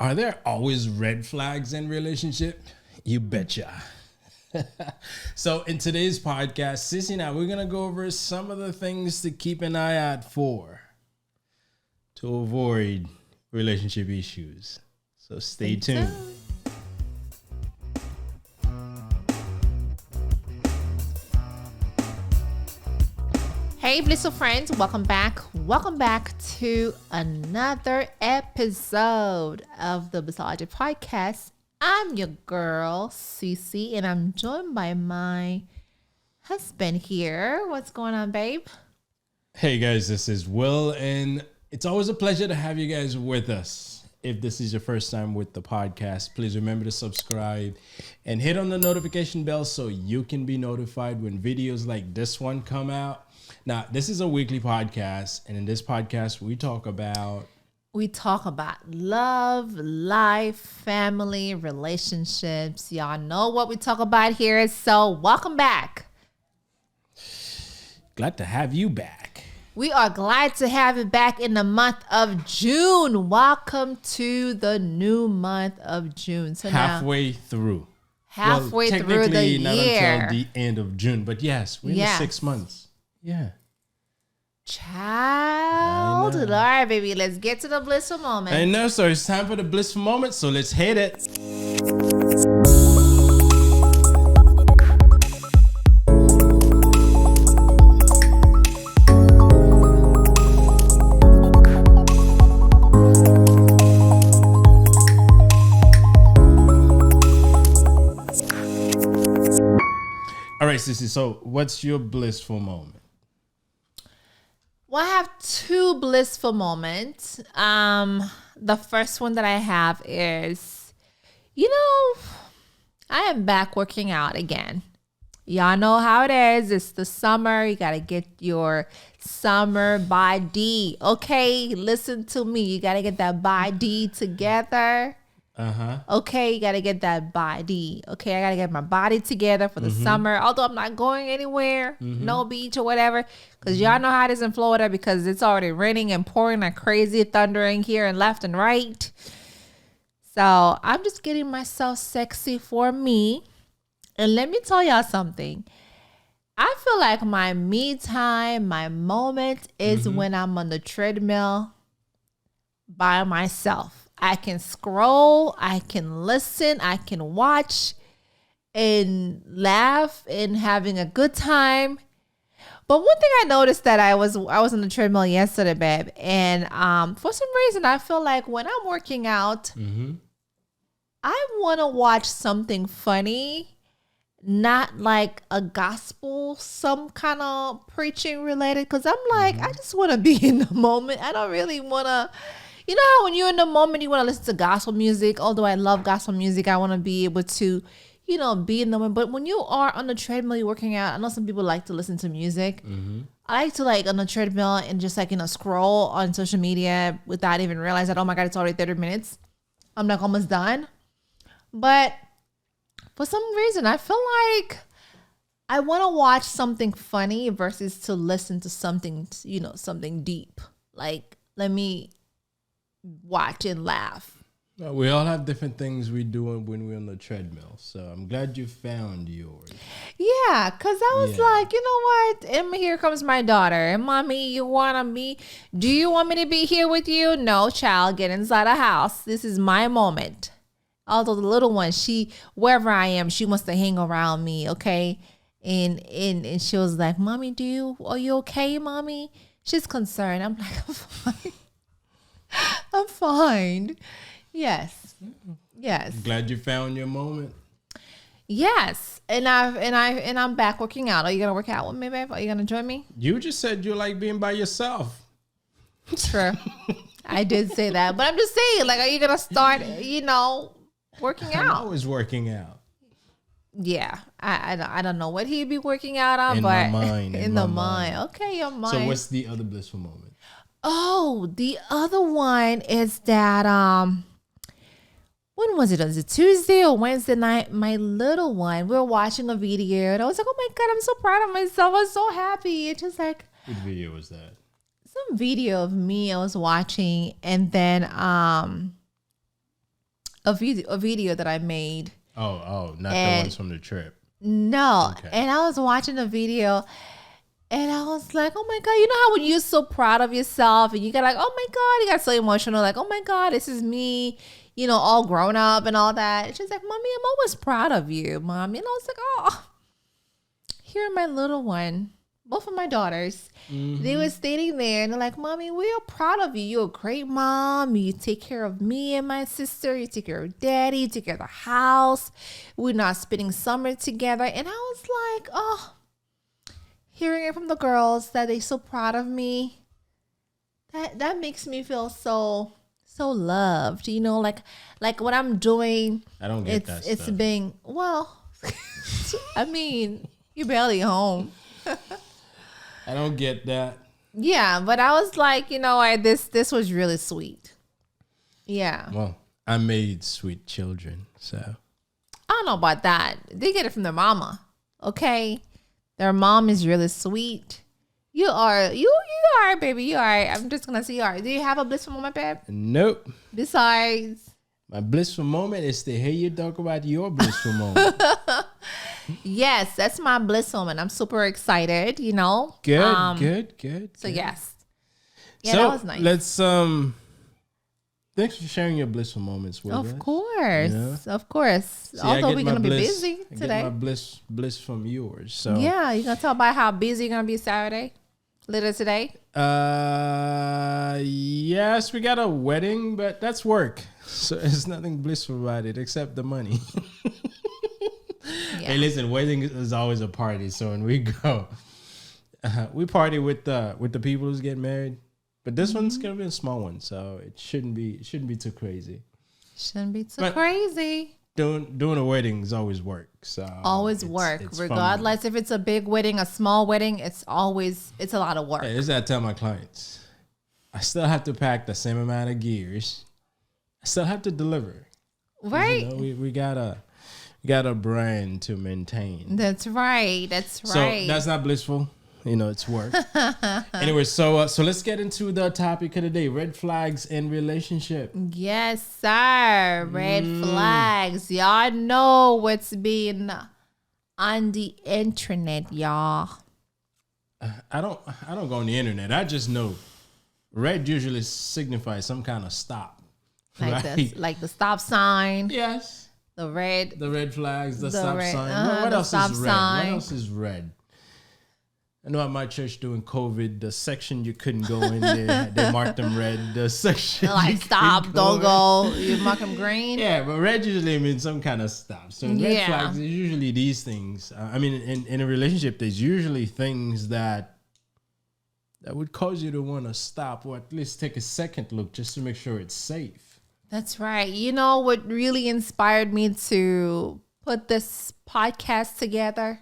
Are there always red flags in relationship? You betcha. So in today's podcast, Sissy and I, we're going to go over some of the things to keep an eye out for to avoid relationship issues. So stay tuned. Hey, Blissful friends, welcome back. Welcome back to another episode of the Blissology Podcast. I'm your girl, Sissy, and I'm joined by my husband here. What's going on, babe? Hey guys, this is Will, and it's always a pleasure to have you guys with us. If this is your first time with the podcast, please remember to subscribe and hit on the notification bell so you can be notified when videos like this one come out. Now, this is a weekly podcast, and in this podcast, we talk about love, life, family, relationships. Y'all know what we talk about here, so welcome back. Glad to have you back. We are glad to have you back in the month of June. Welcome to the new month of June. So halfway through. Through the technically not year. Until the end of June, but yes, we're in the 6 months. Yeah. Child. All right, baby. Let's get to the blissful moment. I know, so it's time for the blissful moment, so let's hit it. All right, Sissy, so what's your blissful moment? Well, I have two blissful moments. The first one that I have is, I am back working out again. Y'all know how it is. It's the summer. You got to get your summer body. Okay, listen to me. You got to get that body together. Okay, you got to get that body. Okay, I got to get my body together for the summer. Although I'm not going anywhere, no beach or whatever. Because y'all know how it is in Florida because it's already raining and pouring like crazy, thundering here and left and right. So I'm just getting myself sexy for me. And let me tell y'all something. I feel like my me time, my moment is when I'm on the treadmill by myself. I can scroll, I can listen, I can watch and laugh and having a good time. But one thing I noticed that I was on the treadmill yesterday, babe, and for some reason I feel like when I'm working out, I want to watch something funny, not like a gospel, some kind of preaching related, because I'm like, I just want to be in the moment. I don't really want to. You know how when you're in the moment, you want to listen to gospel music? Although I love gospel music, I want to be able to, be in the moment. But when you are on the treadmill, you're working out, I know some people like to listen to music. I like to on the treadmill and just scroll on social media without even realizing that, oh my God, it's already 30 minutes. I'm almost done. But for some reason, I feel like I want to watch something funny versus to listen to something, something deep. Like, let me watch and laugh. Well, we all have different things we do when we're on the treadmill. So I'm glad you found yours. Yeah, because I was like, you know what? And here comes my daughter. And mommy, do you want me to be here with you? No, child, get inside the house. This is my moment. Although the little one, wherever I am, she wants to hang around me, okay? And she was like, mommy, are you okay, mommy? She's concerned. I'm like, I'm fine. I'm fine. Yes. Glad you found your moment. Yes. And I'm back working out. Are you gonna work out with me, babe? Are you gonna join me? You just said you like being by yourself. True. I did say that. But I'm just saying, are you gonna start, working out? I'm always working out. Yeah. I don't know what he'd be working out on, in but my mind. in the mind. Okay, your mind. So what's the other blissful moment? Oh, the other one is that when was it? Was it Tuesday or Wednesday night? My little one, we were watching a video and I was like, oh my God, I'm so proud of myself. I was so happy. It's just like, what video was that? Some video of me I was watching, and then a video that I made. Oh, not the ones from the trip. No. Okay. And I was watching the video and I was like, oh my God, you know how when you're so proud of yourself and you got like, oh my God, you got so emotional, like, oh my God, this is me, you know, all grown up and all that. And she's like, Mommy, I'm always proud of you, Mommy. And I was like, oh, here my little one, both of my daughters, they were standing there and they're like, Mommy, we are proud of you. You're a great mom. You take care of me and my sister. You take care of Daddy. You take care of the house. We're not spending summer together. And I was like, oh, hearing it from the girls that they're so proud of me, that makes me feel so loved. You know, like what I'm doing. I don't get that It's stuff. being, well, I mean, you're barely home. I don't get that. Yeah, but I was like, you know what, this was really sweet. Yeah. Well, I made sweet children, so. I don't know about that. They get it from their mama. Okay? Their mom is really sweet. You are, baby. You are. I'm just gonna say you are. Do you have a blissful moment, babe? Nope. Besides, My blissful moment is to hear you talk about your blissful moment. yes, that's my bliss moment. I'm super excited, you know. Good. So yes. Yeah, So that was nice. let's thanks for sharing your blissful moments with us. Of course. Yeah. Of course. See, I Although get we're my gonna be bliss- busy I today. get my bliss from yours. So Yeah, you gonna talk about how busy you're gonna be Saturday? Later today? Yes, we got a wedding, but that's work. So there's nothing blissful about it except the money. Yeah. Hey, listen, wedding is always a party. So when we go, we party with the people who's getting married. But this one's gonna be a small one, so it shouldn't be too crazy. Shouldn't be too But- crazy. Doing a wedding is always work. So Always it's- work. it's fun. Regardless if it's a big wedding, a small wedding, it's a lot of work. Hey, this is what I tell my clients. I still have to pack the same amount of gears. I still have to deliver. Right? You know, we got a brand to maintain. That's right. That's So right. that's not blissful. You know, it's work. Anyway, so let's get into the topic of the day: red flags in relationship. Yes, sir. Red flags. Y'all know what's being on the internet, y'all. I don't go on the internet. I just know red usually signifies some kind of stop. Like the stop sign, Yes. the red. The red flags, the The stop red- sign. What the else stop is red? sign. What else is red? I know at my church during COVID, the section you couldn't go in there, they marked them red. The section Like you stop, couldn't don't in. go. You mark them green. Yeah, but red usually means some kind of stop. So red Yeah. flags is usually these things. I mean, in a relationship, there's usually things that would cause you to want to stop or at least take a second look just to make sure it's safe. That's right. You know what really inspired me to put this podcast together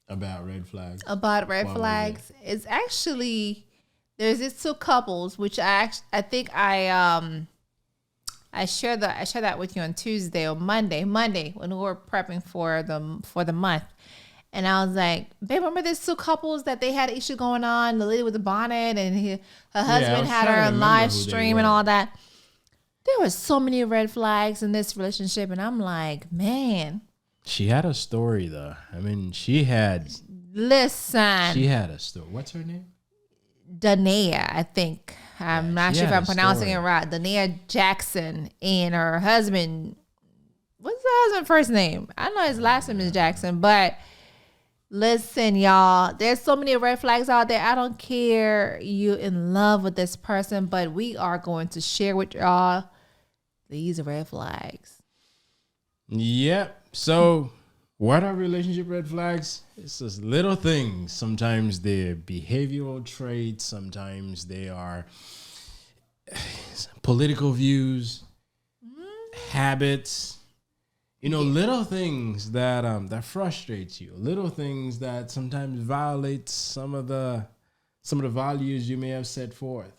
About red flags. about red Why was flags is actually there's these two couples which I think I shared that with you on Tuesday or Monday when we were prepping for the month. And I was like, babe, remember these two couples that they had an issue going on? The lady with the bonnet and her husband was had trying her to on remember live who they stream and were. all that. There were so many red flags in this relationship. And I'm like, man, She had a story though. I mean, she had listen, a story. What's her name? Danae, I think. I'm not she sure if had I'm a pronouncing story. it right. Danae Jackson and her husband. What's the husband's first name? I know his last name is Jackson, but listen, y'all, there's so many red flags out there. I don't care you in love with this person, but we are going to share with y'all these red flags. Yep. So, what are relationship red flags? It's just little things. Sometimes they're behavioral traits. Sometimes they are political views, habits. You know, little things that frustrates you. Little things that sometimes violate some of the values you may have set forth.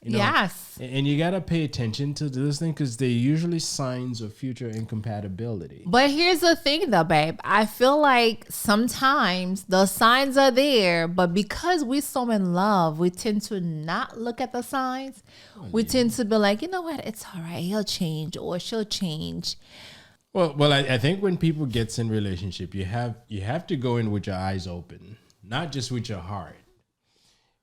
You know? Yes. And you got to pay attention to this thing because they're usually signs of future incompatibility. But here's the thing though, babe. I feel like sometimes the signs are there, but because we're so in love, we tend to not look at the signs. We tend to be like, you know what? It's all right. He'll change or she'll change. Well, I think when people gets in relationship, you have to go in with your eyes open, not just with your heart.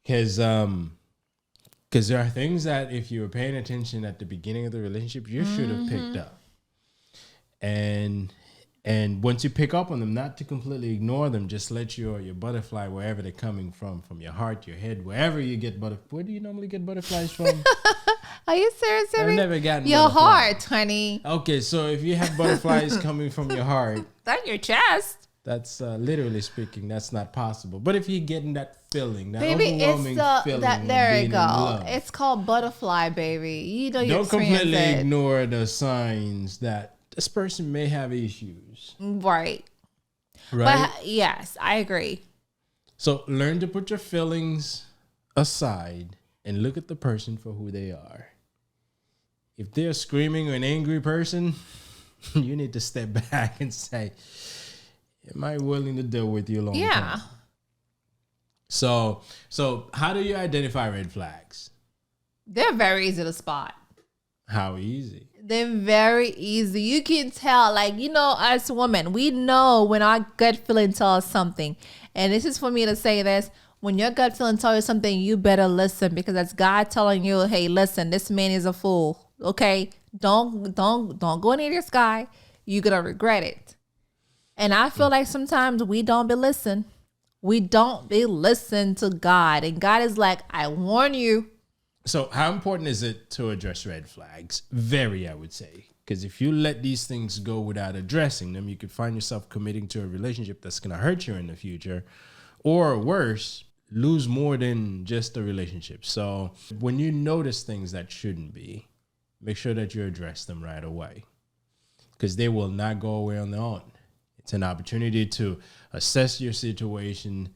Because there are things that if you were paying attention at the beginning of the relationship, you should have picked up. And once you pick up on them, not to completely ignore them, just let your butterfly, wherever they're coming from your heart, your head, wherever you get butterflies. Where do you normally get butterflies from? Are you serious? I've never gotten your butterflies. Heart, honey. Okay, so if you have butterflies coming from your heart, That's your chest. that's literally speaking, that's not possible. But if you're getting that feeling, that Baby, overwhelming it's feeling, that. of There being you in go. love, It's called butterfly, baby. You know you don't experience completely it. ignore the signs that this person may have issues. Right. Right. But yes, I agree. So learn to put your feelings aside and look at the person for who they are. If they're screaming or an angry person, you need to step back and say, am I willing to deal with you long term? Yeah. So how do you identify red flags? They're very easy to spot. How easy? They're very easy. You can tell, like, you know, as women, we know when our gut feeling tells us something. And this is for me to say this. When your gut feeling tells you something, you better listen because that's God telling you, hey, listen, this man is a fool. Okay? Don't go near this guy. You're going to regret it. And I feel like sometimes we don't be listening. We don't be listening to God. And God is like, I warn you. So how important is it to address red flags? Very, I would say. Because if you let these things go without addressing them, you could find yourself committing to a relationship that's going to hurt you in the future. Or worse, lose more than just a relationship. So when you notice things that shouldn't be, make sure that you address them right away. Because they will not go away on their own. It's an opportunity to assess your situation,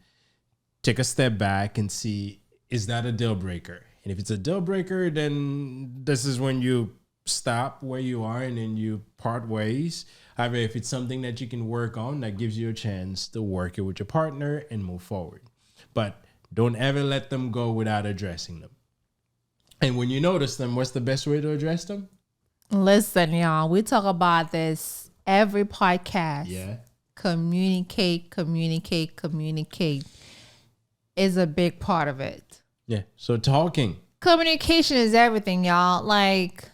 take a step back and see, is that a deal breaker? And if it's a deal breaker, then this is when you stop where you are and then you part ways. However, if it's something that you can work on, that gives you a chance to work it with your partner and move forward. But don't ever let them go without addressing them. And when you notice them, what's the best way to address them? Listen, y'all, we talk about this every podcast. Yeah. Communicate is a big part of it. Yeah. So talking. Communication is everything, y'all. Like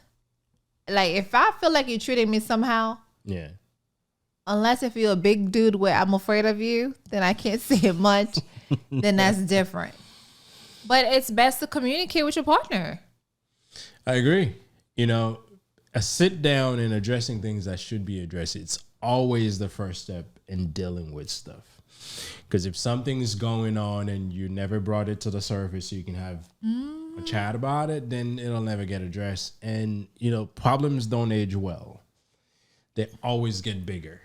if I feel like you're treating me somehow, Yeah. unless if you're a big dude where I'm afraid of you, then I can't say it much. Then that's different. But it's best to communicate with your partner. I agree. You know, a sit down and addressing things that should be addressed, it's always the first step in dealing with stuff. Because if something's going on and you never brought it to the surface so you can have a chat about it, then it'll never get addressed. And, you know, problems don't age well. They always get bigger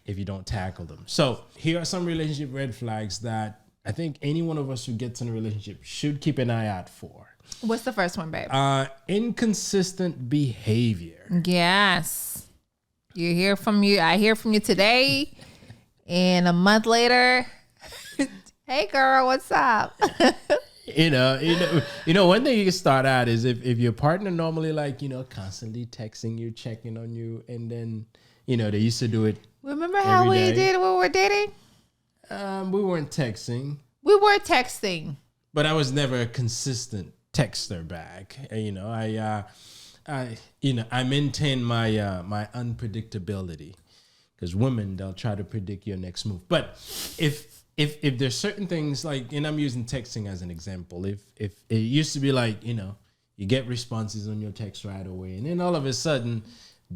if you don't tackle them. So here are some relationship red flags that I think any one of us who gets in a relationship should keep an eye out for. What's the first one, babe? Inconsistent behavior. Yes. You hear from you. I hear from you today. And a month later, hey girl, what's up? You know, one thing you can start out is if your partner normally constantly texting you, checking on you, and then, they used to do it. Remember how we did when we were dating? We weren't texting. We were texting. But I was never a consistent texter back. I maintain my unpredictability. Because women, they'll try to predict your next move. But if there's certain things and I'm using texting as an example. If it used to be you get responses on your text right away, and then all of a sudden,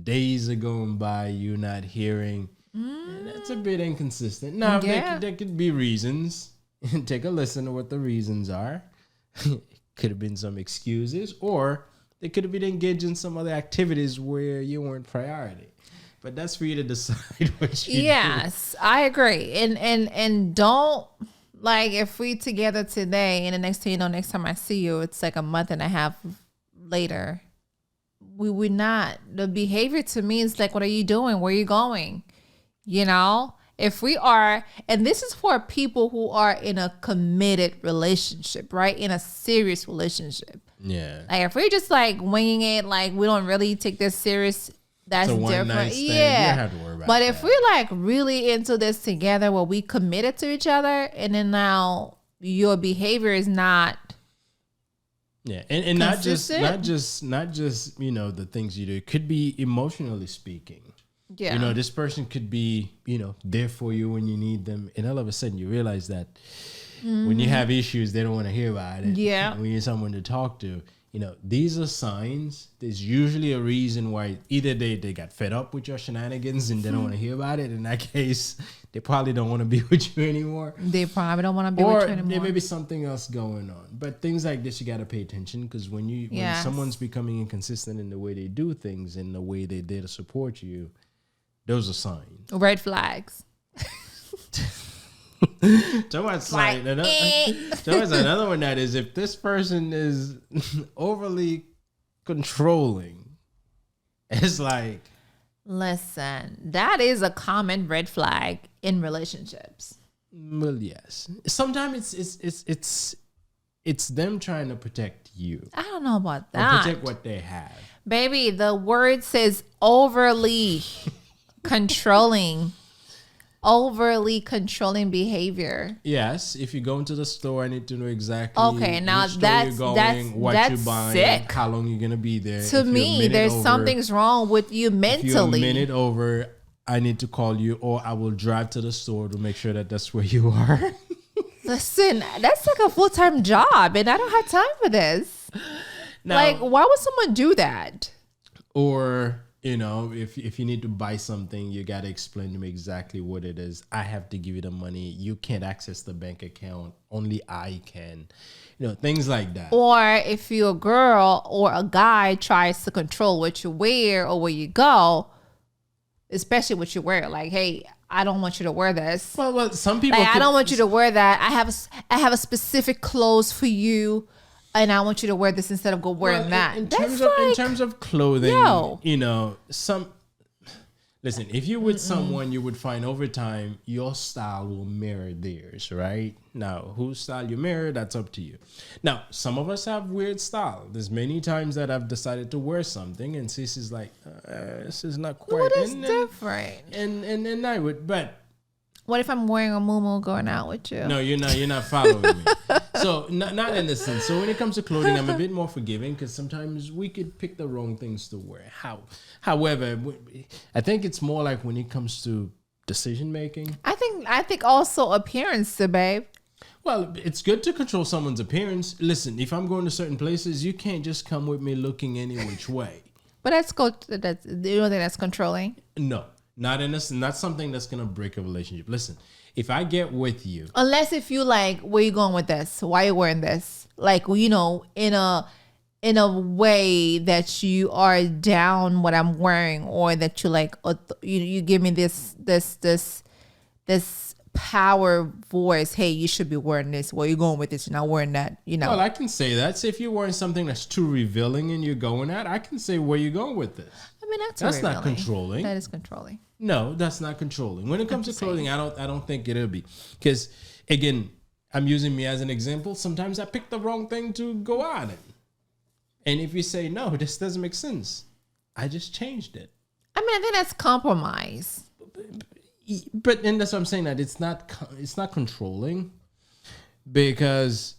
days are going by, you're not hearing. That's a bit inconsistent. Now, there could be reasons. Take a listen to what the reasons are. Could have been some excuses, or they could have been engaged in some other activities where you weren't priority. But that's for you to decide what you do. Yes, I agree. And don't Like if we together today and the next thing you know, next time I see you, it's like a month and a half later. We would not. The behavior to me is like, what are you doing? Where are you going? You know, if we are, and this is for people who are in a committed relationship, right? In a serious relationship. Yeah. Like if we're just like winging it, like we don't really take this serious, that's different. Yeah. You don't have to worry about but that. if we're like really into this together, where we committed to each other, and then now your behavior is not. Yeah, and not just consistent? The things you do. It could be emotionally speaking. Yeah. This person could be there for you when you need them, and all of a sudden you realize that when you have issues, they don't want to hear about it. Yeah. When you need someone to talk to, these are signs. There's usually a reason why either they got fed up with your shenanigans and they don't want to hear about it. In that case, they probably don't want to be with you anymore. They probably don't want to be with you anymore. Or there may be something else going on. But things like this, you got to pay attention, because when someone's becoming inconsistent in the way they do things and the way they dare to support you, those are signs. Red flags. Towards another one that is, if this person is overly controlling, it's like, listen, that is a common red flag in relationships. Well, yes. Sometimes it's them trying to protect you. I don't know about that. Or protect what they have. Baby, the word says overly controlling. Overly controlling behavior. Yes, if you go into the store, I need to know exactly. Okay, now which store you're going, what you're buying, sick. how long you're gonna be there. To me, there's something's wrong with you mentally. If you're a minute over, I need to call you, or I will drive to the store to make sure that that's where you are. Listen, that's like a full-time job, and I don't have time for this. Now, like, why would someone do that? Or, if you need to buy something, you got to explain to me exactly what it is. I have to give you the money. You can't access the bank account. Only I can. Things like that. Or if you're a girl or a guy tries to control what you wear or where you go, especially what you wear. Like, hey, I don't want you to wear this. Well, some people. I don't want you to wear that. I have a specific clothes for you, and I want you to wear this instead of wearing that. In terms of clothing, listen, if you're with someone, you would find over time your style will mirror theirs, right? Now, whose style you mirror, that's up to you. Now, some of us have weird style. There's many times that I've decided to wear something, and Sissys is like, this is not quite. What is different? And I would, but. What if I'm wearing a muumuu going out with you? No, you're not following me. So not in the sense. So when it comes to clothing, I'm a bit more forgiving, because sometimes we could pick the wrong things to wear. However, I think it's more like when it comes to decision making. I think also appearance, babe. Well, it's good to control someone's appearance. Listen, if I'm going to certain places, you can't just come with me looking any which way. But you don't think that's controlling? No. Not something that's gonna break a relationship. Listen, if I get with you, unless if you like, where you going with this? Why are you wearing this? Like, in a way that you are down what I'm wearing, or that you like, you give me this power voice. Hey, you should be wearing this. Where you going with this? You're not wearing that. Well, I can say that. So if you're wearing something that's too revealing and you're going at, I can say where you going with this. I mean, that's not controlling. That is controlling. No, that's not controlling. When it comes to clothing, I don't think it'll be, because again, I'm using me as an example. Sometimes I pick the wrong thing to go out in, and if you say no, this doesn't make sense, I just changed it. I mean, I think that's compromise. But and that's what I'm saying, that it's not controlling, because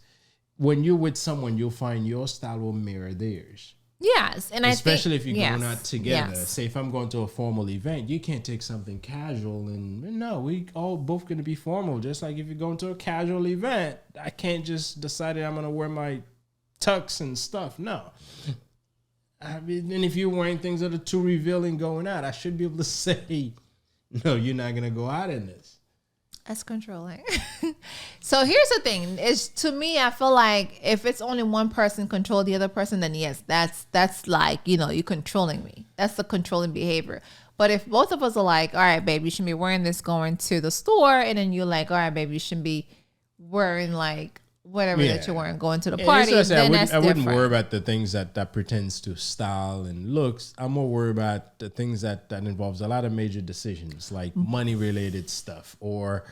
when you're with someone, you'll find your style will mirror theirs. Yes, and especially if you're going out together. Yes. Say if I'm going to a formal event, you can't take something casual, and no, we all both going to be formal. Just like if you're going to a casual event, I can't just decide that I'm going to wear my tux and stuff. No. I mean, and if you're wearing things that are too revealing going out, I should be able to say, no, you're not going to go out in this. That's controlling. So here's the thing: is to me, I feel like if it's only one person control the other person, then yes, that's like, you're controlling me. That's the controlling behavior. But if both of us are like, all right, babe, you should be wearing this going to the store, and then you're like, all right, babe, you shouldn't be wearing like whatever that you're wearing, going to the And party, that's what I then said, that's I wouldn't different. worry about the things that pertains to style and looks. I'm more worried about the things that involves a lot of major decisions, like money related stuff or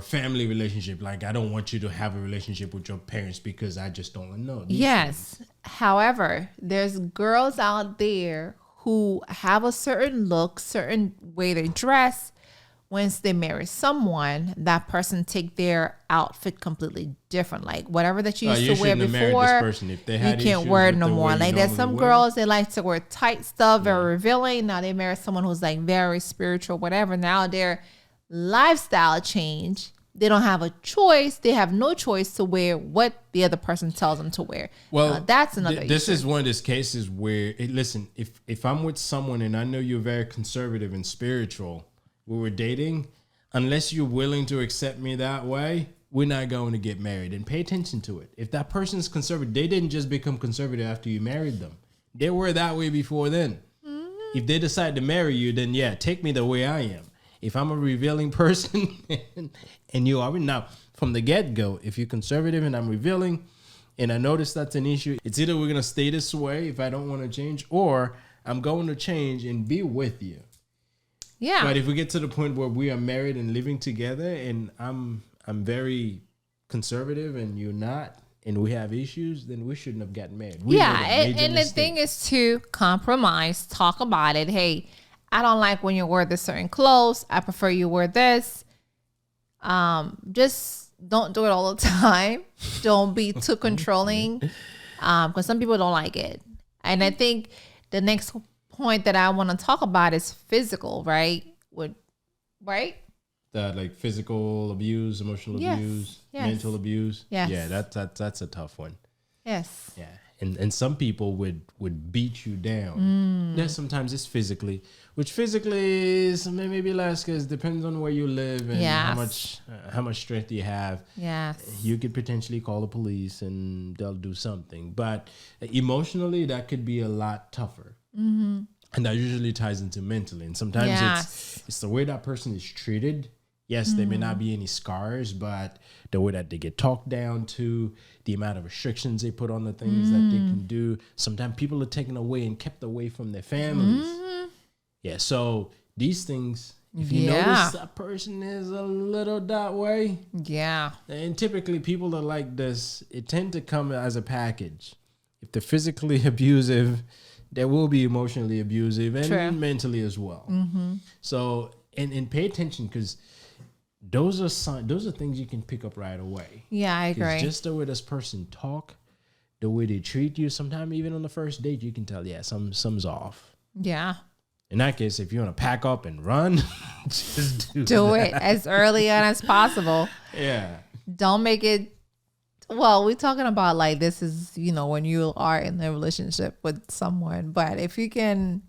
family relationship. Like, I don't want you to have a relationship with your parents because I just don't know. Yes. However, there's girls out there who have a certain look, certain way they dress. Once they marry someone, that person take their outfit completely different. Like whatever that you used to wear before, If they had you can't issues wear it with no the more. way you Like there's normally some wear, girls, they like to wear tight stuff, very revealing. Now they marry someone who's like very spiritual, whatever. Now their lifestyle change. They don't have a choice. They have no choice to wear what the other person tells them to wear. Well, now, that's another this issue. is one of those cases where, listen, if I'm with someone and I know you're very conservative and spiritual, when we're dating, unless you're willing to accept me that way, we're not going to get married. And pay attention to it. If that person is conservative, they didn't just become conservative after you married them. They were that way before then. Mm-hmm. If they decide to marry you, then yeah, take me the way I am. If I'm a revealing person and you are now from the get-go, if you're conservative and I'm revealing and I notice that's an issue, it's either we're going to stay this way if I don't want to change, or I'm going to change and be with you. Yeah. But if we get to the point where we are married and living together and I'm very conservative and you're not, and we have issues, then we shouldn't have gotten married. And the thing is to compromise, talk about it. Hey, I don't like when you wear this certain clothes. I prefer you wear this. Just don't do it all the time. Don't be too controlling, because some people don't like it. And I think the next point that I want to talk about is physical, right? Right? That like physical abuse, emotional abuse, mental abuse. Yes. Yeah, that's a tough one. Yes. Yeah. And some people would beat you down. Yeah, sometimes it's physically, which physically is maybe less because it depends on where you live and how much strength you have. Yes. You could potentially call the police and they'll do something. But emotionally, that could be a lot tougher. Mm-hmm. And that usually ties into mentally. And sometimes it's the way that person is treated. Yes, there may not be any scars, but the way that they get talked down to, the amount of restrictions they put on the things that they can do. Sometimes people are taken away and kept away from their families. Yeah, so these things, if you notice that person is a little that way. Yeah. And typically people that are like this, it tend to come as a package. If they're physically abusive, they will be emotionally abusive and mentally as well. Mm-hmm. So, and pay attention because those are things you can pick up right away. Yeah, I agree. Just the way this person talk, the way they treat you, sometimes even on the first date, you can tell, something's off. Yeah. In that case, if you want to pack up and run, just do it as early on as possible. Yeah. Don't make it. Well, we're talking about like this is, when you are in a relationship with someone. But if you can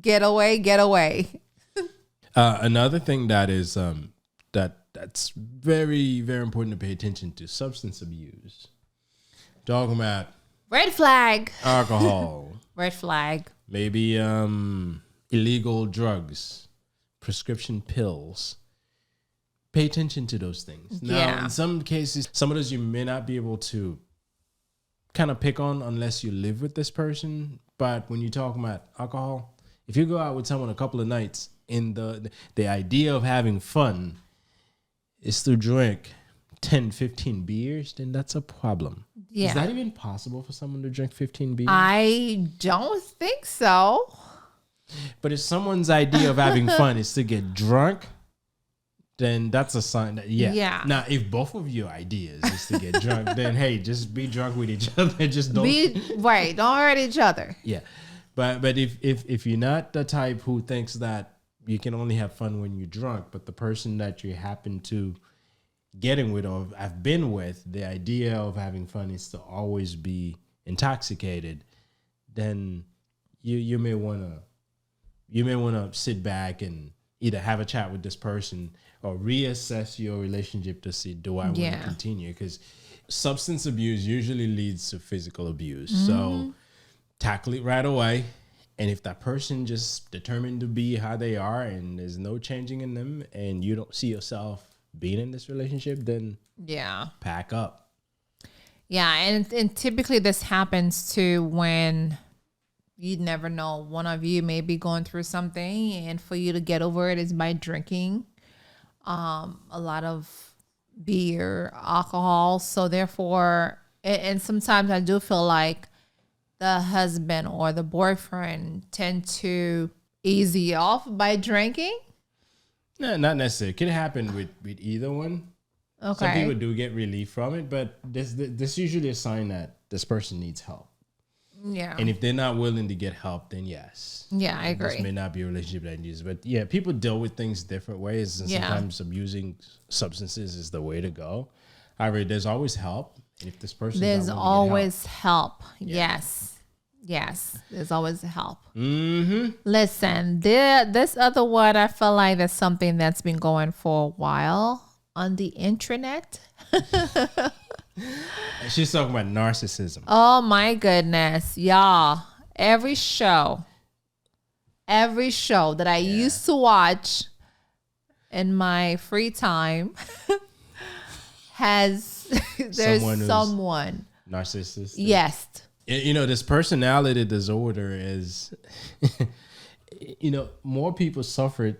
get away, get away. Another thing that is that's very, very important to pay attention to, substance abuse. Talking about red flag, alcohol, red flag, maybe illegal drugs, prescription pills. Pay attention to those things. Now, in some cases, some of those you may not be able to kind of pick on unless you live with this person. But when you're talking about alcohol, if you go out with someone a couple of nights and the idea of having fun is to drink 10, 15 beers, then that's a problem. Yeah. Is that even possible for someone to drink 15 beers? I don't think so. But if someone's idea of having fun is to get drunk, then that's a sign that, Now, if both of your ideas is to get drunk, then, hey, just be drunk with each other. Just don't. Don't hurt each other. Yeah. But if you're not the type who thinks that you can only have fun when you're drunk, but the person that you happen to getting with or have been with, the idea of having fun is to always be intoxicated, then you may want to sit back and either have a chat with this person or reassess your relationship to see, do I want to continue? Because substance abuse usually leads to physical abuse. Mm-hmm. So tackle it right away. And if that person just determined to be how they are and there's no changing in them and you don't see yourself being in this relationship, then Yeah. pack up. Yeah, and typically this happens too when you never know, one of you may be going through something, and for you to get over it is by drinking a lot of beer, alcohol. So therefore, and sometimes I do feel like the husband or the boyfriend tend to ease you off by drinking. No, not necessarily. It could happen with either one. Okay. Some people do get relief from it, but this usually a sign that this person needs help. Yeah. And if they're not willing to get help, then yes. Yeah, I This agree. may not be a relationship that needs. But yeah, people deal with things different ways. And Yeah. sometimes abusing substances is the way to go. However, there's always help. And if this person There's always help. Yes. Yes. There's always help. Mm-hmm. Listen, this other one, I feel like that's something that's been going for a while on the intranet. She's talking about narcissism. Oh my goodness, y'all. Every show that I used to watch in my free time has there's someone Narcissist. Yes. You know, this personality disorder is, you know, more people suffered,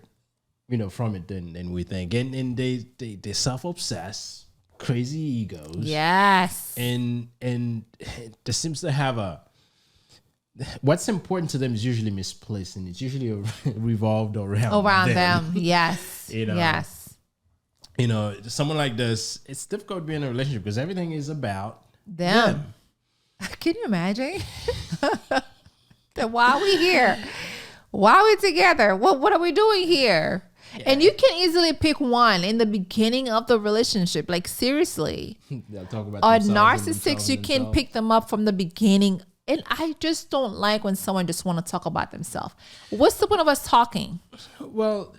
you know, from it than we think. And they self-obsessed, crazy egos. Yes. And there seems to have what's important to them is usually misplaced, and it's usually revolved around them. Yes. You know? Yes. You know, someone like this, it's difficult to be in a relationship because everything is about them. Can you imagine? Then why are we here? Why are we together? What are we doing here? Yeah. And you can easily pick one in the beginning of the relationship. Like, seriously. They'll talk about or narcissists, you can pick them up from the beginning. And I just don't like when someone just want to talk about themselves. What's the point of us talking? Well,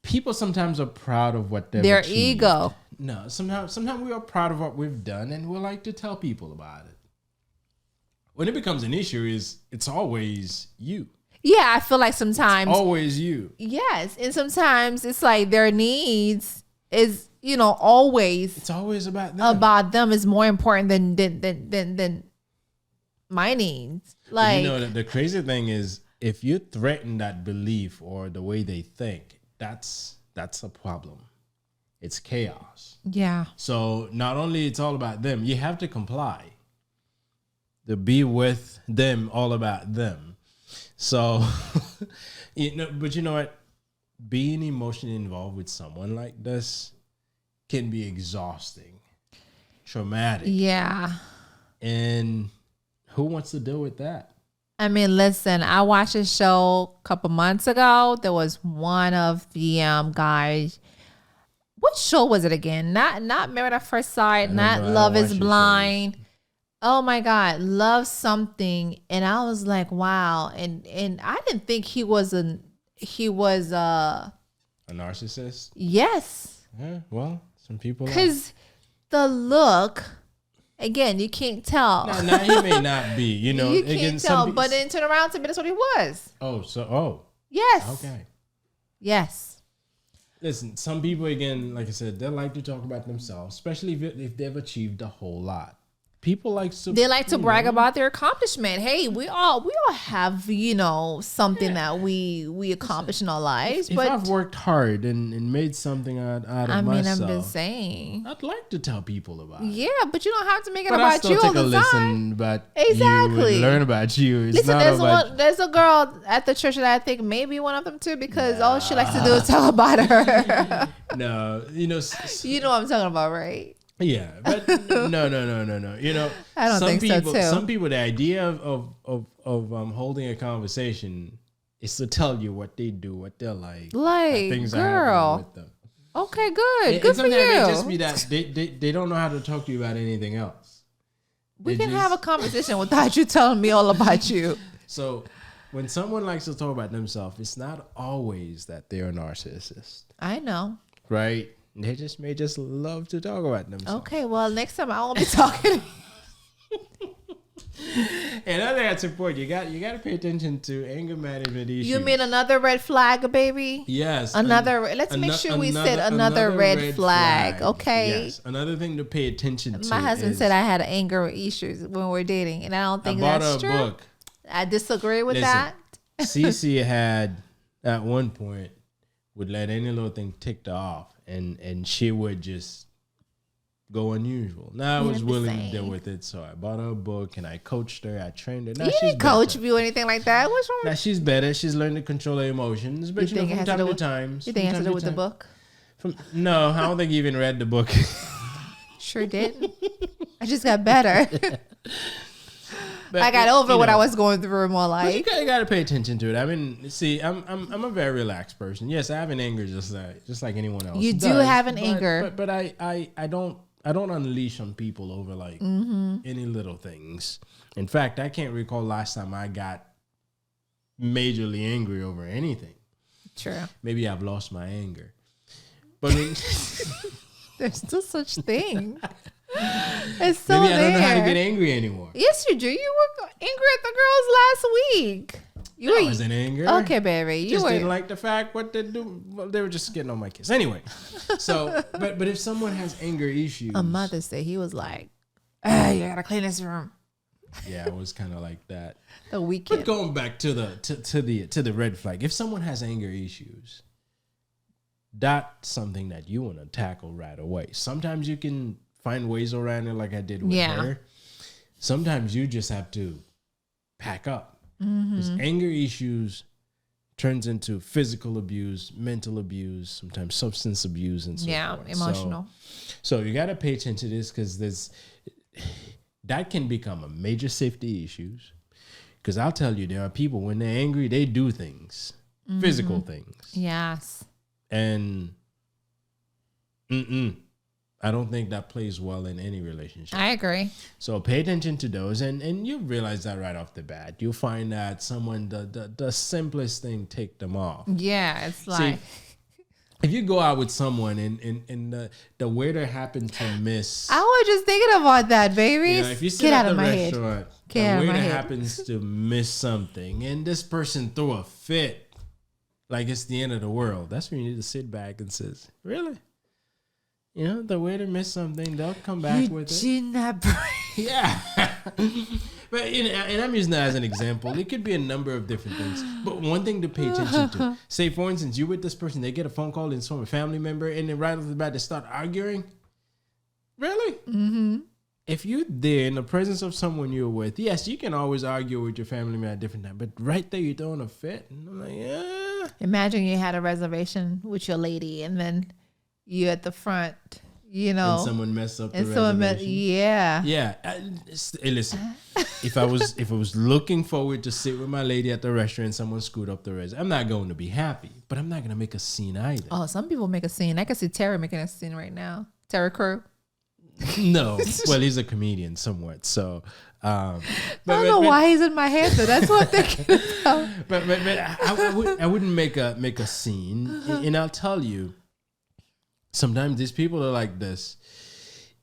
people sometimes are proud of what their ego. No, sometimes we are proud of what we've done, and we like to tell people about it. When it becomes an issue, it's always you. Yeah, I feel like sometimes it's always you. Yes, and sometimes it's like their needs is, you know, always. It's always about them. About them is more important than my needs. Like, you know, the crazy thing is, if you threaten that belief or the way they think, that's a problem. It's chaos. Yeah. So not only it's all about them, you have to comply. To be with them, all about them. So, you know, but you know what? Being emotionally involved with someone like this can be exhausting, traumatic. Yeah. And who wants to deal with that? I mean, listen, I watched a show a couple months ago. There was one of the guys. What show was it again? Not Married at First Sight, not Love is Blind. Oh my God, Love something. And I was like, wow. And I didn't think he was a narcissist. Yes. Yeah, well, some people because the look, again, you can't tell. No, he may not be. You know, you can't tell. But then turn around to me, that's what he was. Yes. Okay. Yes. Listen, some people, again, like I said, they like to talk about themselves, especially if they've achieved a whole lot. People like to brag about their accomplishment. Hey, we all have, you know, something that we accomplish in our lives. If I've worked hard and made something out of myself, I'm just saying, I'd like to tell people about it. Yeah, but you don't have to make it about you all the time. But exactly, you learn about you. It's listen, not there's a girl at the church that I think maybe one of them too, because all she likes to do is talk about her. No, you know what I'm talking about, right? Yeah, but no. You know, I don't think so too. Some people, the idea of holding a conversation is to tell you what they do, what they're like things are happening with them. Okay, good. Good for you. It may just be that they don't know how to talk to you about anything else. We can have a conversation without you telling me all about you. So when someone likes to talk about themselves, it's not always that they're a narcissist. I know. Right? They may just love to talk about themselves. Okay, well, next time I won't be talking. Another that's important. You got to pay attention to anger management issues. You mean another red flag, baby? Yes. Let's make sure we said another red flag. Okay. Yes. Another thing to pay attention to. My husband said I had anger issues when we're dating, and I don't think that's true. Book. I disagree with that. Sissy had at one point would let any little thing tick her off, and she would just go unusual. Now I was willing to deal with it, so I bought her a book and I coached her. I trained her. Now you didn't coach me or anything like that. What's wrong? Now she's better. She's learned to control her emotions. But you know, from time to time. You think it has to do with the book? No, I don't think you even read the book. Sure did. I just got better. But, I got over what I was going through in my life. You got to pay attention to it. I mean, see, I'm a very relaxed person. Yes, I have an anger just like anyone else. You do have an anger, but I don't unleash on people over like any little things. In fact, I can't recall last time I got majorly angry over anything. True. Maybe I've lost my anger, but there's no such thing. It's so maybe I don't know how to get angry anymore. Yes, you do. You were angry at the girls last week. I wasn't angry. Okay, baby. You just didn't like the fact what they do. Well, they were just getting on my kids. Anyway, so but if someone has anger issues, on Mother's Day, he was like, "You gotta clean this room." Yeah, it was kind of like that. The weekend. But going back to the red flag, if someone has anger issues, that's something that you want to tackle right away. Sometimes you can find ways around it, like I did with her. Sometimes you just have to pack up. Because anger issues turns into physical abuse, mental abuse, sometimes substance abuse, and so forth. Emotional. So you got to pay attention to this, because that can become a major safety issues. Because I'll tell you, there are people, when they're angry, they do things, physical things. Yes. And I don't think that plays well in any relationship. I agree. So pay attention to those, and you realize that right off the bat. You'll find that someone, the simplest thing, take them off. Yeah, it's like... See, if you go out with someone and the waiter happened to miss... I was just thinking about that, baby. You know, if you sit at the restaurant, the waiter happens to miss something, and this person threw a fit, like it's the end of the world. That's when you need to sit back and says, really? You know, the waiter missed something. They'll come back with it. Yeah. But, you know, and I'm using that as an example. It could be a number of different things. But one thing to pay attention to, say, for instance, you're with this person, they get a phone call and it's from a family member, and then right off the bat, they start arguing. Really? Mm-hmm. If you're there in the presence of someone you're with, yes, you can always argue with your family member at different times, but right there, you're throwing a fit. And I'm like, yeah. Imagine you had a reservation with your lady, and then you at the front, you know, and someone messed up the reservation. Yeah. Hey, listen, if I was looking forward to sit with my lady at the restaurant and someone screwed up the reservation, I'm not going to be happy, but I'm not going to make a scene either. Oh, some people make a scene. I can see Terry making a scene right now. Terry Crew. No, well, he's a comedian somewhat, so. I don't know why he's in my head, though. That's what I'm thinking about. But I wouldn't make a scene, and I'll tell you. Sometimes these people are like this.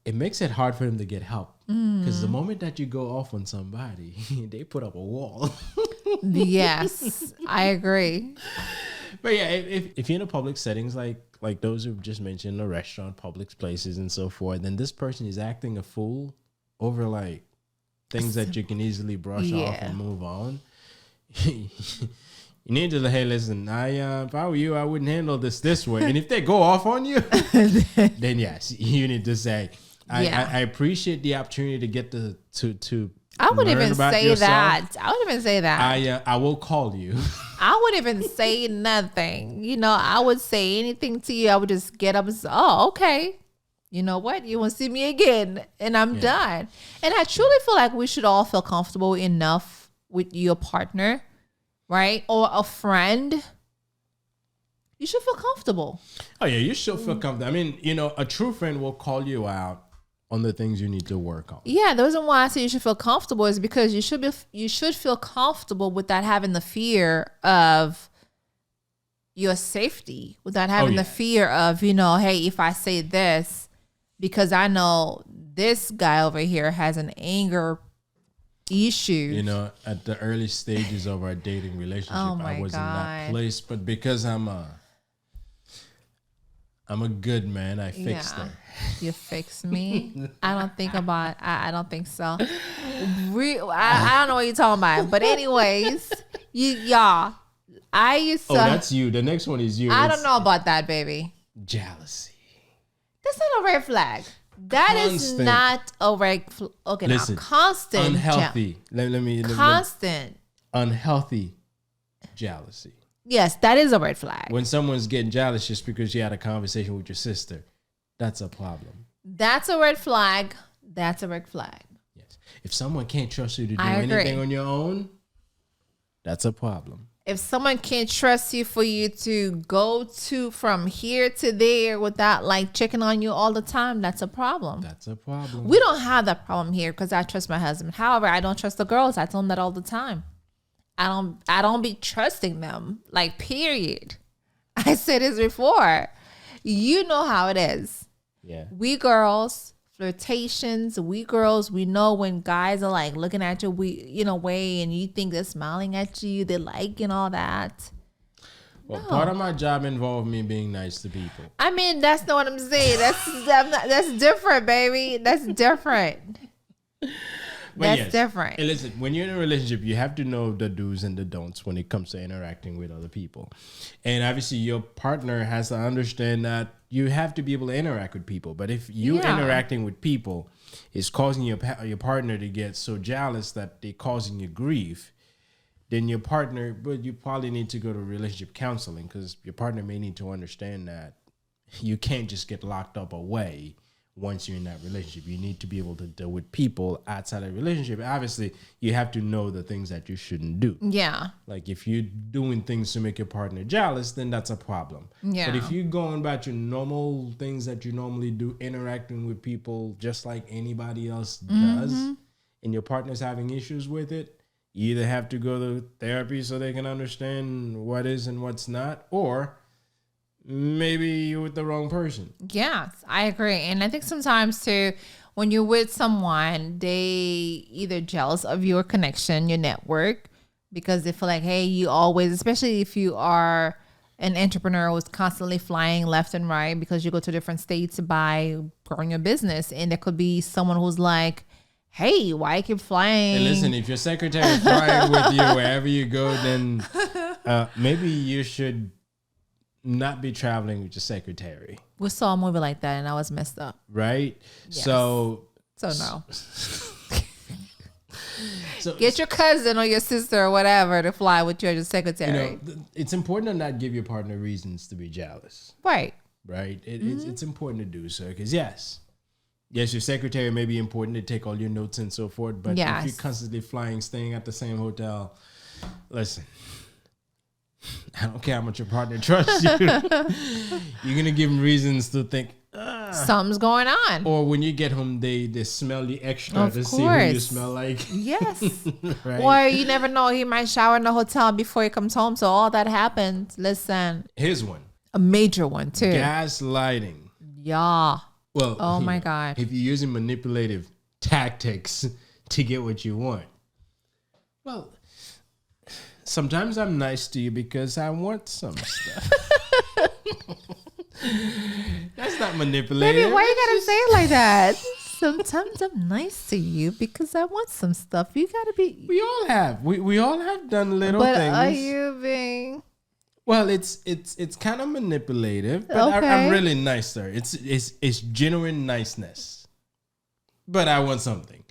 It makes it hard for them to get help. Because the moment that you go off on somebody, they put up a wall. Yes, I agree. But yeah, if you're in a public settings like those who've just mentioned, a restaurant, public places, and so forth, then this person is acting a fool over like things that you can easily brush off and move on. You need to, hey, listen, if I were you, I wouldn't handle this way. And if they go off on you, then yes, you need to say, I appreciate the opportunity to get to I wouldn't even say yourself. that. I wouldn't even say that. I will call you. I wouldn't even say nothing. You know, I would say anything to you. I would just get up and say, oh, okay. You know what? You won't see me again. And I'm done. And I truly feel like we should all feel comfortable enough with your partner, right? Or a friend. You should feel comfortable. Oh, yeah. You should feel comfortable. I mean, you know, a true friend will call you out on the things you need to work on. Yeah, the reason why I say you should feel comfortable is because you should feel comfortable without having the fear of your safety, without having the fear of, you know, hey, if I say this, because I know this guy over here has an anger issues. You know, at the early stages of our dating relationship, I was in that place, but because I'm a good man, I fixed her. You fixed me? I don't think so. I don't know what you're talking about. But anyways, y'all, I used to. Oh, that's you. The next one is you. I don't know about that, baby. Jealousy. That's not a red flag. That is not a red flag. Okay, listen, now constant. Unhealthy. Constant. Unhealthy jealousy. Yes, that is a red flag. When someone's getting jealous just because you had a conversation with your sister, that's a problem. That's a red flag. That's a red flag. Yes. If someone can't trust you to do anything on your own, that's a problem. If someone can't trust you for you to go to from here to there without like checking on you all the time, that's a problem. That's a problem. We don't have that problem here because I trust my husband. However, I don't trust the girls. I tell them that all the time. I don't be trusting them. Like, period. I said this before. You know how it is. Yeah. We girls, flirtations, we know when guys are like looking at you, way, and you think they're smiling at you, they like and all that. Well, part of my job involved me being nice to people. I mean, that's not what I'm saying. That's different, baby. That's different. That's different. And listen, when you're in a relationship, you have to know the do's and the don'ts when it comes to interacting with other people. And obviously, your partner has to understand that you have to be able to interact with people. But if you interacting with people is causing your partner to get so jealous that they're causing you grief, then you probably need to go to relationship counseling, because your partner may need to understand that you can't just get locked up away once you're in that relationship. You need to be able to deal with people outside of the relationship. Obviously, you have to know the things that you shouldn't do. Yeah. Like if you're doing things to make your partner jealous, then that's a problem. Yeah. But if you're going about your normal things that you normally do, interacting with people just like anybody else does, and your partner's having issues with it, you either have to go to therapy so they can understand what is and what's not, or maybe you're with the wrong person. Yes, I agree. And I think sometimes too, when you're with someone, they either jealous of your connection, your network, because they feel like, hey, you always, especially if you are an entrepreneur who's constantly flying left and right because you go to different states by growing your business. And there could be someone who's like, hey, why you keep flying? And listen, if your secretary is flying with you wherever you go, then maybe you should not be traveling with your secretary. We saw a movie like that and I was messed up. Right? Yes. So no. Get your cousin or your sister or whatever to fly with you as your secretary. It's important to not give your partner reasons to be jealous. Right. Right? It's important to do so, because yes, your secretary may be important to take all your notes and so forth, but if you're constantly flying, staying at the same hotel, listen, I don't care how much your partner trusts you. You're going to give them reasons to think something's going on. Or when you get home, they smell you extra to see who you smell like. Yes. Right? Or you never know, he might shower in the hotel before he comes home. So all that happens. Listen. Here's one. A major one too. Gaslighting. Yeah. Well, oh my God. If you're using manipulative tactics to get what you want. Well, sometimes I'm nice to you because I want some stuff. That's not manipulative. Baby, why you gotta say it like that? Sometimes I'm nice to you because I want some stuff. You gotta be. We all have. We all have done little things. But are you being? Well, it's kind of manipulative, but okay. I'm really nice to her. It's genuine niceness. But I want something.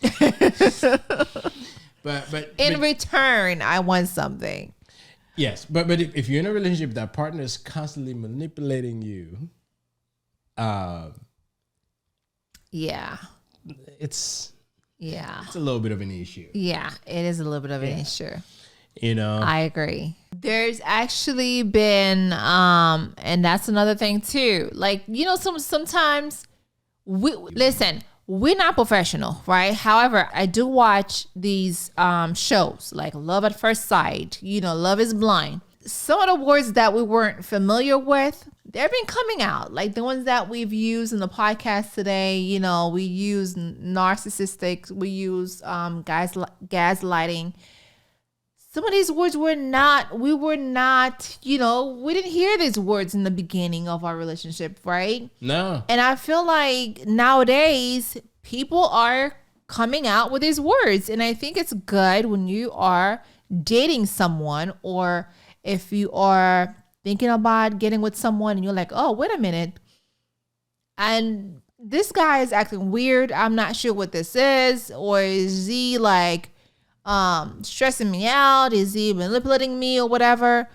But in return, I want something. Yes, but if you're in a relationship, that partner is constantly manipulating you. Yeah. It's a little bit of an issue. Yeah, it is a little bit of an issue. I agree. There's actually been, and that's another thing too. Like, sometimes we're not professional, right? However, I do watch these shows like Love at First Sight, Love is Blind. Some of the words that we weren't familiar with, they've been coming out. Like the ones that we've used in the podcast today, you know, we use narcissistic, we use gaslighting. Some of these words we didn't hear these words in the beginning of our relationship, right? No. And I feel like nowadays people are coming out with these words. And I think it's good when you are dating someone, or if you are thinking about getting with someone and you're like, oh, wait a minute. And this guy is acting weird. I'm not sure what this is. Or is he like stressing me out? Is he manipulating me or whatever?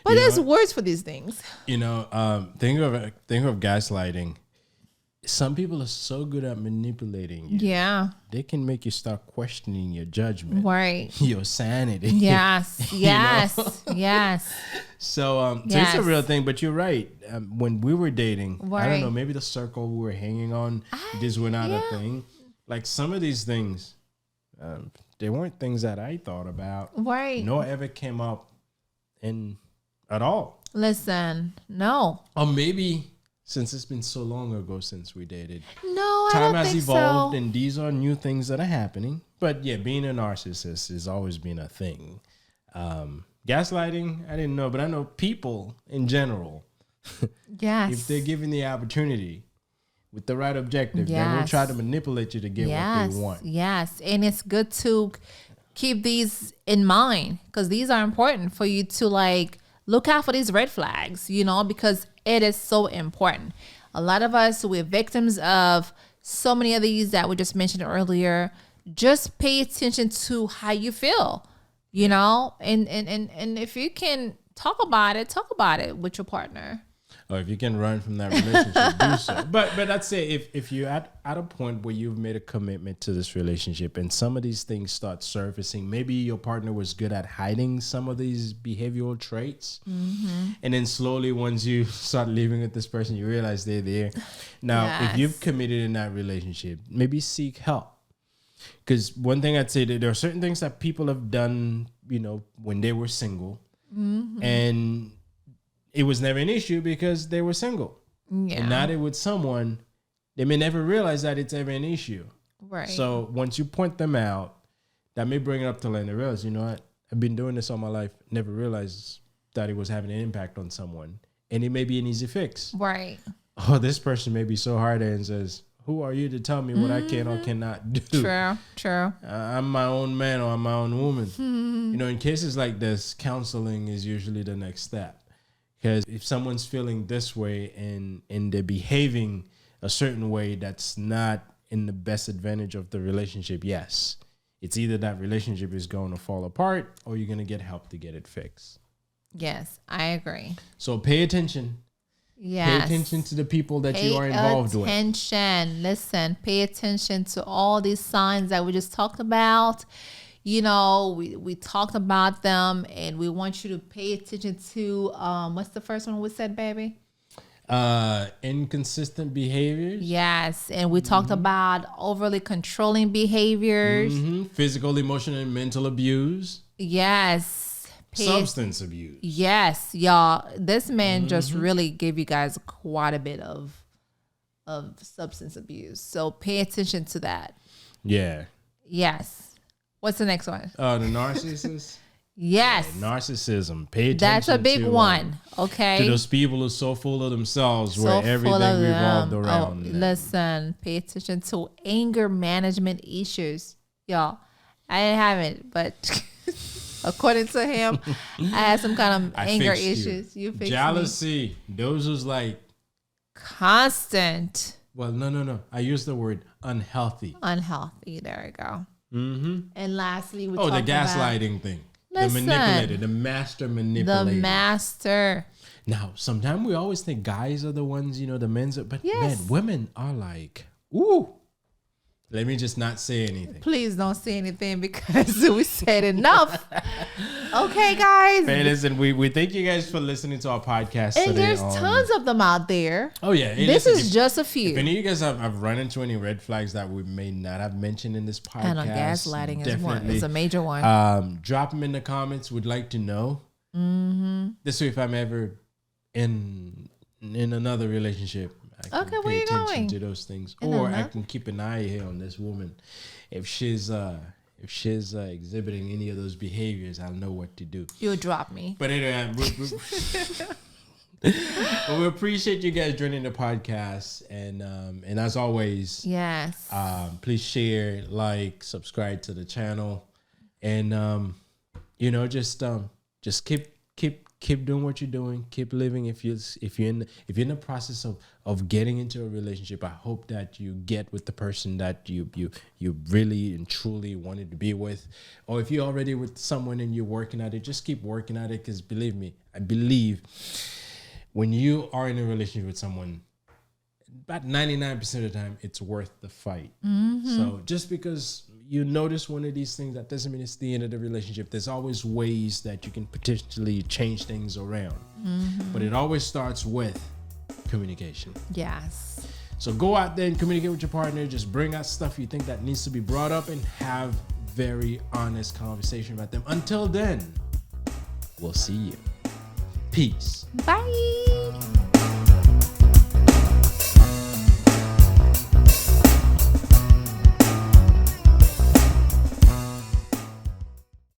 But there's words for these things. Think of gaslighting. Some people are so good at manipulating you. Yeah. They can make you start questioning your judgment. Right. Your sanity. Yes. Yes. Yes. So it's a real thing, but you're right. When we were dating, right. I don't know, maybe the circle we were hanging on, these were not a thing. Like some of these things, they weren't things that I thought about. Right. Nor ever came up at all. Listen, no. Or maybe since it's been so long ago since we dated. No, Time I don't has think evolved so. and these are new things that are happening. But yeah, being a narcissist has always been a thing. Gaslighting, I didn't know, but I know people in general. Yes. If they're given the opportunity with the right objective, they will try to manipulate you to get what they want. Yes. And it's good to keep these in mind, because these are important for you to like look out for these red flags, you know, because it is so important. A lot of us, we're victims of so many of these that we just mentioned earlier. Just pay attention to how you feel, you know, and if you can talk about it with your partner. Or if you can run from that relationship, do so. But I'd say if you're at a point where you've made a commitment to this relationship and some of these things start surfacing, maybe your partner was good at hiding some of these behavioral traits. Mm-hmm. And then slowly, once you start living with this person, you realize they're there. Now, if you've committed in that relationship, maybe seek help. Because one thing I'd say, that there are certain things that people have done, you know, when they were single. Mm-hmm. And it was never an issue because they were single. Yeah. And now they're with someone, they may never realize that it's ever an issue. Right. So once you point them out, that may bring it up to let them realize, you know what, I've been doing this all my life, never realized that it was having an impact on someone. And it may be an easy fix. Right. Oh, this person may be so hard-headed and says, who are you to tell me what I can or cannot do? True. I'm my own man or I'm my own woman. You know, in cases like this, counseling is usually the next step. Because if someone's feeling this way and they're behaving a certain way that's not in the best advantage of the relationship, yes, it's either that relationship is going to fall apart or you're going to get help to get it fixed. Yes, I agree. So pay attention. Yes. Pay attention to the people that you are involved with. Pay attention. Listen, pay attention to all these signs that we just talked about. You know, we talked about them, and we want you to pay attention to what's the first one we said, baby? Inconsistent behaviors. Yes, and we talked about overly controlling behaviors. Mm-hmm. Physical, emotional, and mental abuse. Yes. Substance abuse. Yes, y'all. This man just really gave you guys quite a bit of substance abuse. So pay attention to that. Yeah. Yes. What's the next one? The narcissist. Yes. Yeah, narcissism. Pay attention. That's a big one. Okay. To those people who are so full of themselves, where everything revolved around them. Listen, pay attention to anger management issues. Y'all, I didn't have it, but according to him, I had some kind of anger issues. You fixed jealousy. Those was like constant. Well, no. I use the word unhealthy. Unhealthy. There we go. Mm-hmm. And lastly, we the gaslighting thing. Listen, the manipulator, the master manipulator. The master. Now, sometimes we always think guys are the ones, you know, the men's, but man, women are like, ooh. Let me just not say anything. Please don't say anything because we said enough. Okay, guys. Hey, listen, we thank you guys for listening to our podcast and today. There's tons of them out there. Oh, yeah. Hey, this is just a few. If any of you guys have run into any red flags that we may not have mentioned in this podcast. I know gaslighting is one. It's a major one. Drop them in the comments. We'd like to know. Mm-hmm. This way, if I'm ever in in another relationship, I can Okay, where pay you attention going? to those things, In or I another- can keep an eye here on this woman. If she's exhibiting any of those behaviors, I'll know what to do. You'll drop me. But anyway, we appreciate you guys joining the podcast, and as always, Yes. please share, like, subscribe to the channel, and just keep doing what you're doing. Keep living. If you're in the process of getting into a relationship, I hope that you get with the person that you really and truly wanted to be with. Or if you're already with someone and you're working at it, just keep working at it, because believe me, I believe when you are in a relationship with someone, about 99% of the time, it's worth the fight. So just because you notice one of these things, that doesn't mean it's the end of the relationship. There's always ways that you can potentially change things around. But it always starts with communication. Yes. So go out there and communicate with your partner. Just bring out stuff you think that needs to be brought up and have very honest conversation about them. Until then, we'll see you. Peace. Bye.